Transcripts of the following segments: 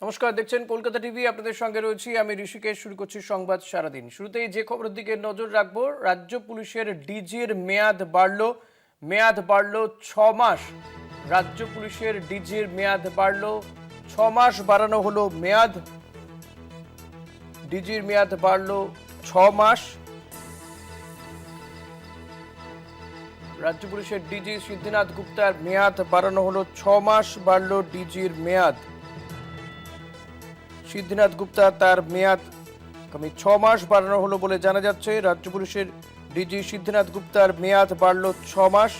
নমস্কার, দেখছেন কলকাতা টিভি। আপনাদের সঙ্গে রয়েছি আমি ঋষিকেশ। শুরু করছি সংবাদ সারাদিন। শুরুতেই যে খবরের দিকে নজর রাখবো, রাজ্য পুলিশের ডিজির মেয়াদ বাড়লো 6 মাস। রাজ্য পুলিশের ডিজির মেয়াদ বাড়লো 6 মাস, বাড়ানো হলো মেয়াদ। ডিজির মেয়াদ বাড়লো 6 মাস। রাজ্য পুলিশের ডিজি সিদ্ধিনাথ গুপ্তার মেয়াদ বাড়ানো হলো 6 মাস, বাড়লো ডিজির মেয়াদ। সিদ্ধিনাথ গুপ্তা তার মেয়াদ আগামী 6 মাস বাড়ানো হলো বলে জানা যাচ্ছে। রাজ্য পুলিশের ডিজি সিদ্ধিনাথ গুপ্তার মেয়াদ বাড়ল 6 মাস।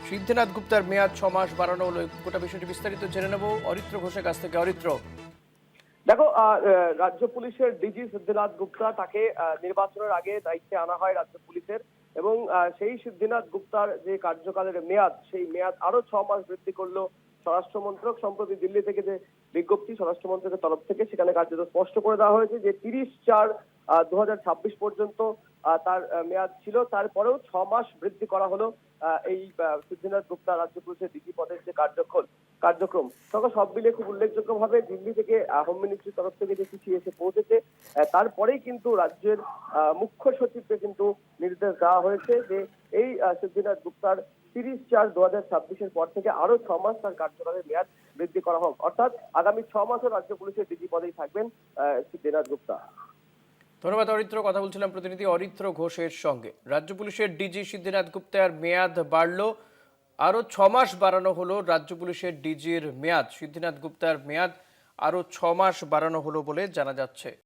সিদ্ধিনাথ গুপ্তার মেয়াদ 6 মাস বাড়ানো হলো। গোটা বিষয়টি বিস্তারিত জেনে নেব অরিত্র ঘোষের কাছ থেকে। অরিত্র, দেখো, রাজ্য পুলিশের ডিজি সিদ্ধিনাথ গুপ্তা তাকে নির্বাচনের আগে দায়িত্বে আনা হয় রাজ্য পুলিশের, এবং সেই সিদ্ধিনাথ গুপ্তার যে কার্যকালের মেয়াদ, সেই মেয়াদ আরো 6 মাস বৃদ্ধি করলো স্বরাষ্ট্রমন্ত্রক। সম্প্রতি দিল্লি থেকে যে বিজ্ঞপ্তি স্বরাষ্ট্রমন্ত্রকের তরফ থেকে, সেখানে কার্যত স্পষ্ট করে দেওয়া হয়েছে যে 30/4/2026 পর্যন্ত তার মেয়াদ ছিল। তারপরেও 6 মাস বৃদ্ধি করা হলো এই সিদ্ধিনাথ গুপ্তা রাজ্য পুলিশের ডিজি পদের যে কার্যক্রম। তখন সব মিলিয়ে খুব উল্লেখযোগ্যভাবে দিল্লি থেকে হোম মিনিস্ট্রির তরফ থেকে যে চিঠি এসে পৌঁছেছে, তারপরেই কিন্তু রাজ্যের মুখ্য সচিবকে কিন্তু নির্দেশ দেওয়া হয়েছে যে এই সিদ্ধিনাথ গুপ্তার 30/4/2026 পর থেকে আরো 6 মাস তার কার্যকালের মেয়াদ বৃদ্ধি করা হোক। অর্থাৎ আগামী 6 মাসও রাজ্য পুলিশের ডিজি পদেই থাকবেন সিদ্ধিনাথ গুপ্তা। ধন্যবাদ অরিত্র। কথা বলছিলাম প্রতিনিধি অরিত্র ঘোষের সঙ্গে। রাজ্য পুলিশের ডিজি সিদ্ধিনাথ গুপ্তার মেয়াদ বাড়লো, আরো 6 মাস বাড়ানো হলো রাজ্য পুলিশের ডিজির মেয়াদ। সিদ্ধিনাথ গুপ্তার মেয়াদ আরো 6 মাস বাড়ানো হলো বলে জানা যাচ্ছে।